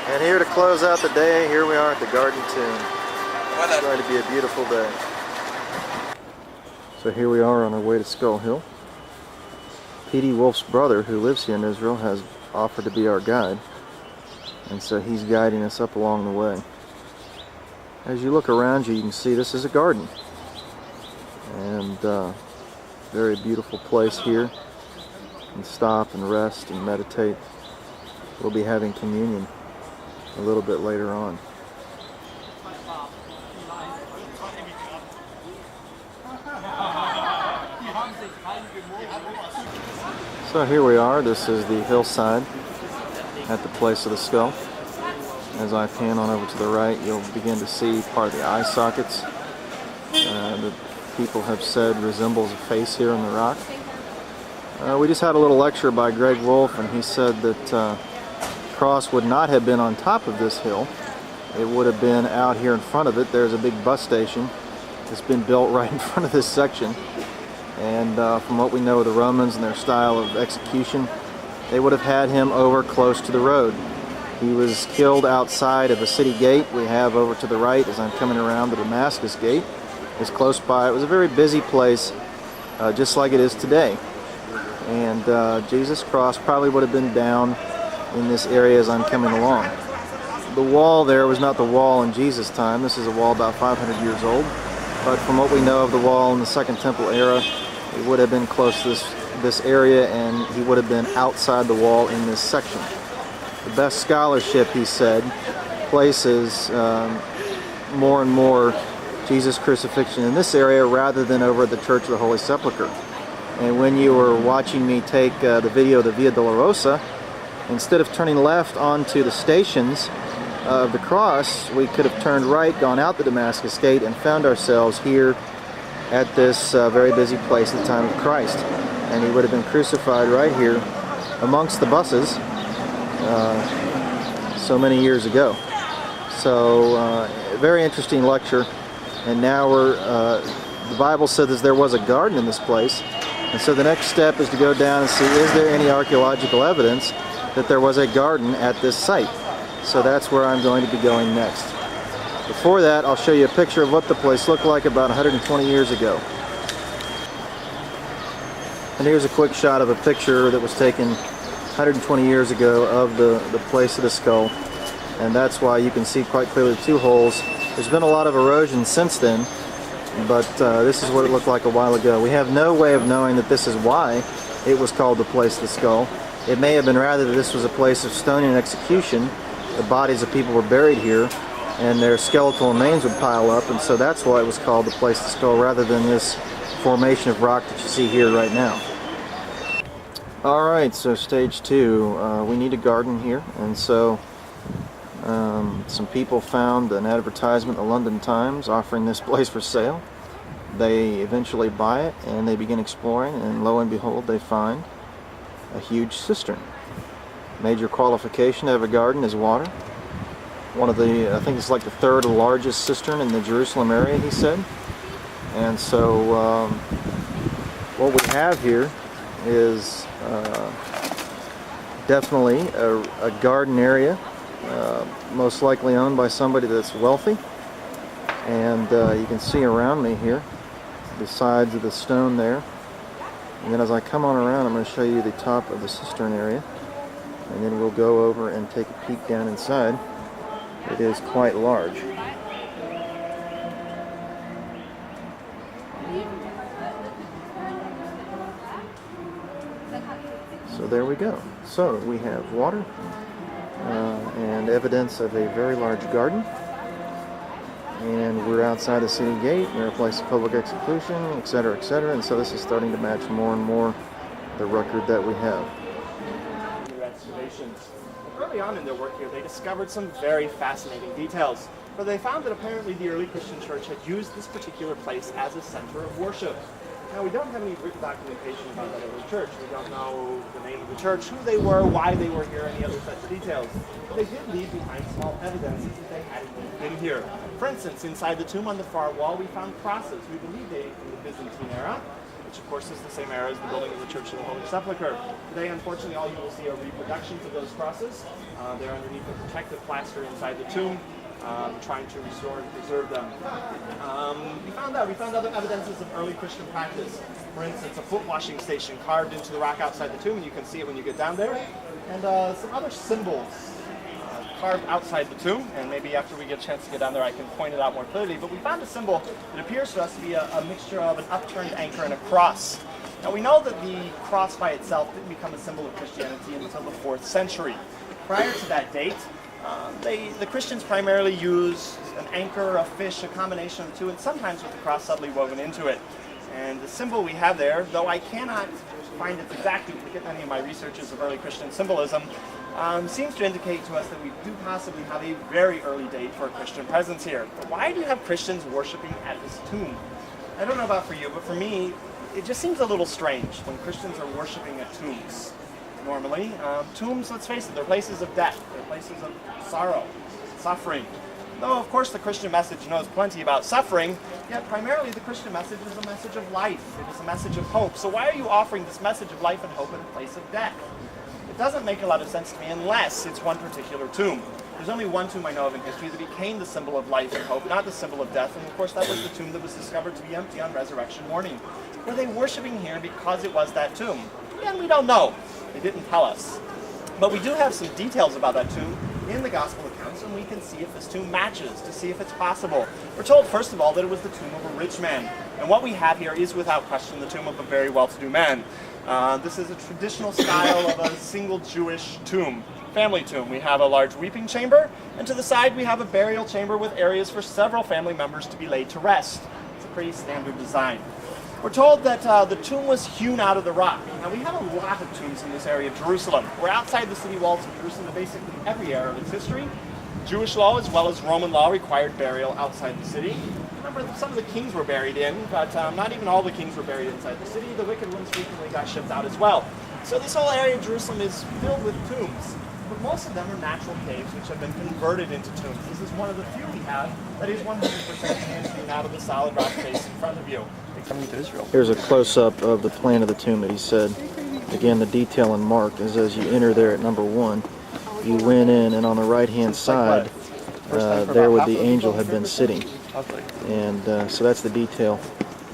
And here to close out the day, here we are at the Garden Tomb. It's going to be a beautiful day. So here we are on our way to Skull Hill. P.D. Wolf's brother, who lives here in Israel, has offered to be our guide. And so he's guiding us up along the way. As you look around you, you can see this is a garden. And very beautiful place here. You can stop and rest and meditate. We'll be having communion a little bit later on. So here we are. This is the hillside at the place of the skull. As I pan on over to the right, you'll begin to see part of the eye sockets that people have said resembles a face here in the rock. We just had a little lecture by Greg Wolf, and he said that the cross would not have been on top of this hill. It would have been out here in front of it. There's a big bus station that's been built right in front of this section. And from what we know of the Romans and their style of execution, they would have had him over close to the road. He was killed outside of a city gate we have over to the right as I'm coming around the Damascus gate. It's close by. It was a very busy place, just like it is today. And Jesus' cross probably would have been down in this area as I'm coming along. The wall there was not the wall in Jesus' time. This is a wall about 500 years old. But from what we know of the wall in the Second Temple era, it would have been close to this area, and he would have been outside the wall in this section. The best scholarship, he said, places more and more Jesus' crucifixion in this area rather than over at the Church of the Holy Sepulchre. And when you were watching me take the video of the Via Dolorosa, instead of turning left onto the stations of the cross, we could have turned right, gone out the Damascus gate, and found ourselves here at this very busy place at the time of Christ. And he would have been crucified right here amongst the buses so many years ago. So, very interesting lecture. And now the Bible said that there was a garden in this place. And so the next step is to go down and see, is there any archaeological evidence that there was a garden at this site? So that's where I'm going to be going next. Before that, I'll show you a picture of what the place looked like about 120 years ago. And here's a quick shot of a picture that was taken 120 years ago of the place of the skull. And that's why you can see quite clearly the two holes. There's been a lot of erosion since then, but this is what it looked like a while ago. We have no way of knowing that this is why it was called the place of the skull. It may have been rather that this was a place of stoning and execution. The bodies of people were buried here, and their skeletal remains would pile up, and so that's why it was called the place of the skull, rather than this formation of rock that you see here right now. Alright, so stage 2. We need a garden here, and so some people found an advertisement in the London Times offering this place for sale. They eventually buy it, and they begin exploring, and lo and behold, they find a huge cistern. Major qualification of a garden is water. One of the, I think it's like the third largest cistern in the Jerusalem area, he said. And so what we have here is definitely a garden area, most likely owned by somebody that's wealthy. And you can see around me here the sides of the stone there. And then as I come on around, I'm going to show you the top of the cistern area. And then we'll go over and take a peek down inside. It is quite large. So there we go. So we have water and evidence of a very large garden. And we're outside the city gate, near a place of public execution, etc., etc. And so this is starting to match more and more the record that we have. Excavations. Early on in their work here, they discovered some very fascinating details. For they found that apparently the early Christian church had used this particular place as a center of worship. Now, we don't have any written documentation about that early church. We don't know the name of the church, who they were, why they were here, any other such details. But they did leave behind small evidences that they had been here. For instance, inside the tomb on the far wall, we found crosses. We believe they from the Byzantine era. which of course is the same era as the building of the Church of the Holy Sepulchre. Today, unfortunately, all you will see are reproductions of those crosses. They're underneath the protective plaster inside the tomb, trying to restore and preserve them. We found other evidences of early Christian practice. For instance, a foot washing station carved into the rock outside the tomb, and you can see it when you get down there. And some other symbols carved outside the tomb, and maybe after we get a chance to get down there I can point it out more clearly, but we found a symbol that appears to us to be a mixture of an upturned anchor and a cross. Now we know that the cross by itself didn't become a symbol of Christianity until the 4th century. Prior to that date, the Christians primarily used an anchor, a fish, a combination of the two, and sometimes with the cross subtly woven into it. And the symbol we have there, though I cannot find its exact duplicate in any of my researches of early Christian symbolism, seems to indicate to us that we do possibly have a very early date for a Christian presence here. But why do you have Christians worshiping at this tomb? I don't know about for you, but for me, it just seems a little strange when Christians are worshiping at tombs. Normally, tombs, let's face it, they're places of death, they're places of sorrow, suffering. Though, of course, the Christian message knows plenty about suffering, yet primarily the Christian message is a message of life. It is a message of hope. So why are you offering this message of life and hope in a place of death? It doesn't make a lot of sense to me unless it's one particular tomb. There's only one tomb I know of in history that became the symbol of life and hope, not the symbol of death, and of course that was the tomb that was discovered to be empty on resurrection morning. Were they worshiping here because it was that tomb? Again, we don't know. They didn't tell us. But we do have some details about that tomb in the gospel accounts, and we can see if this tomb matches, to see if it's possible. We're told, first of all, that it was the tomb of a rich man. And what we have here is, without question, the tomb of a very well-to-do man. This is a traditional style of a single Jewish tomb, family tomb. We have a large weeping chamber, and to the side we have a burial chamber with areas for several family members to be laid to rest. It's a pretty standard design. We're told that the tomb was hewn out of the rock. Now we have a lot of tombs in this area of Jerusalem. We're outside the city walls of Jerusalem in basically every era of its history. Jewish law as well as Roman law required burial outside the city. Remember, some of the kings were buried in, but not even all the kings were buried inside the city. The wicked ones frequently got shipped out as well. So this whole area of Jerusalem is filled with tombs. But most of them are natural caves which have been converted into tombs. This is one of the few we have that is 100% standing out of the solid rock face in front of you. Coming to Israel. Here's a close-up of the plan of the tomb that he said. Again, the detail in Mark is as you enter there at number 1, you went in, and on the right-hand side, there where the angel had been sitting. And so that's the detail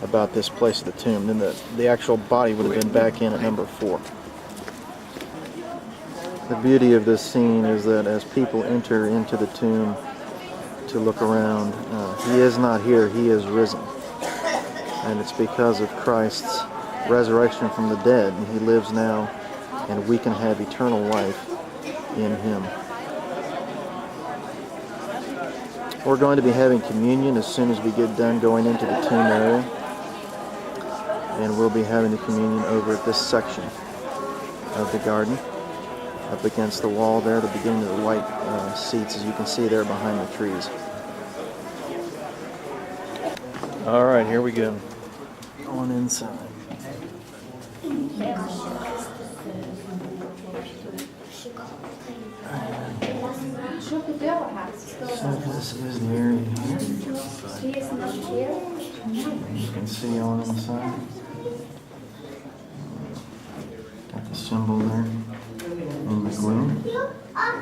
about this place of the tomb. Then the actual body would have been back in at number 4. The beauty of this scene is that as people enter into the tomb to look around, he is not here, he is risen. And it's because of Christ's resurrection from the dead, and he lives now, and we can have eternal life in him. We're going to be having communion as soon as we get done going into the tomb area, and we'll be having the communion over at this section of the garden, up against the wall there, the beginning of the white seats, as you can see there behind the trees. All right, here we go. On inside. So this is the area here. You can see on the side. Got the symbol there in the gloom. And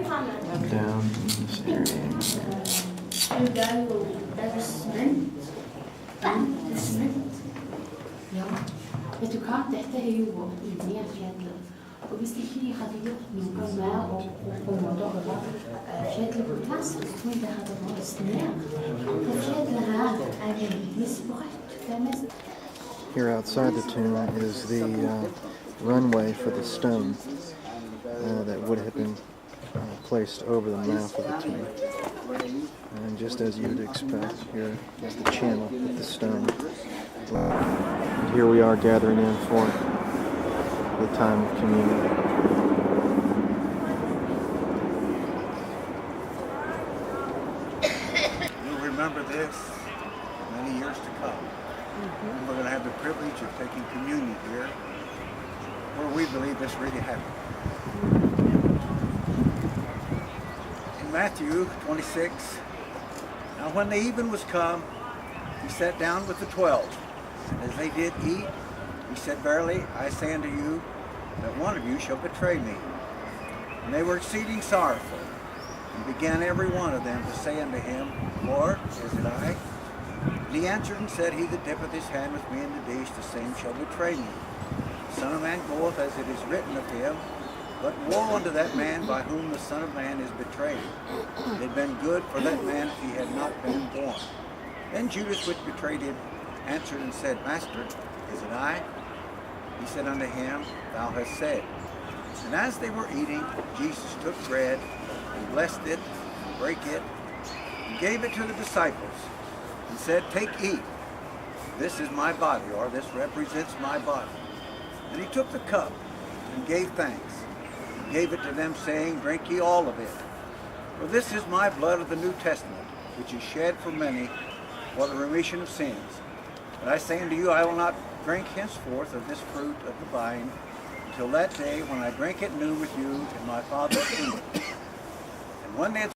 on in. Down in this area here. Ja, vet du hva? Dette er jo inni et fjell. Og hvis ikke de hadde gjort noe med å på en måte holde fjellet på plass, så tror jeg det hadde vært ned. For fjellet her er veldig sprøtt. Det er mest... Here outside the tomb is the runway for the stone that would have been placed over the mouth of the tomb. And just as you would expect, here is the channel with the stone. And here we are gathering in for the time of communion. You'll remember this many years to come. And we're going to have the privilege of taking communion here, where we believe this really happened. In Matthew 26, now when the even was come, he sat down with the 12. As they did eat, he said, Verily, I say unto you, that one of you shall betray me. And they were exceeding sorrowful, and began every one of them to say unto him, Lord, is it I? And he answered and said, He that dippeth his hand with me in the dish, the same shall betray me. The Son of Man goeth as it is written of him, but woe unto that man by whom the Son of Man is betrayed. It had been good for that man if he had not been born. Then Judas, which betrayed him, answered and said, Master, is it I? He said unto him, Thou hast said. And as they were eating, Jesus took bread, and blessed it, and brake it, and gave it to the disciples, and said, Take, eat. This is my body, or this represents my body. And he took the cup, and gave thanks, and gave it to them, saying, Drink ye all of it. For this is my blood of the New Testament, which is shed for many for the remission of sins. But I say unto you, I will not drink henceforth of this fruit of the vine, until that day when I drink it new with you in my Father's kingdom. And when they had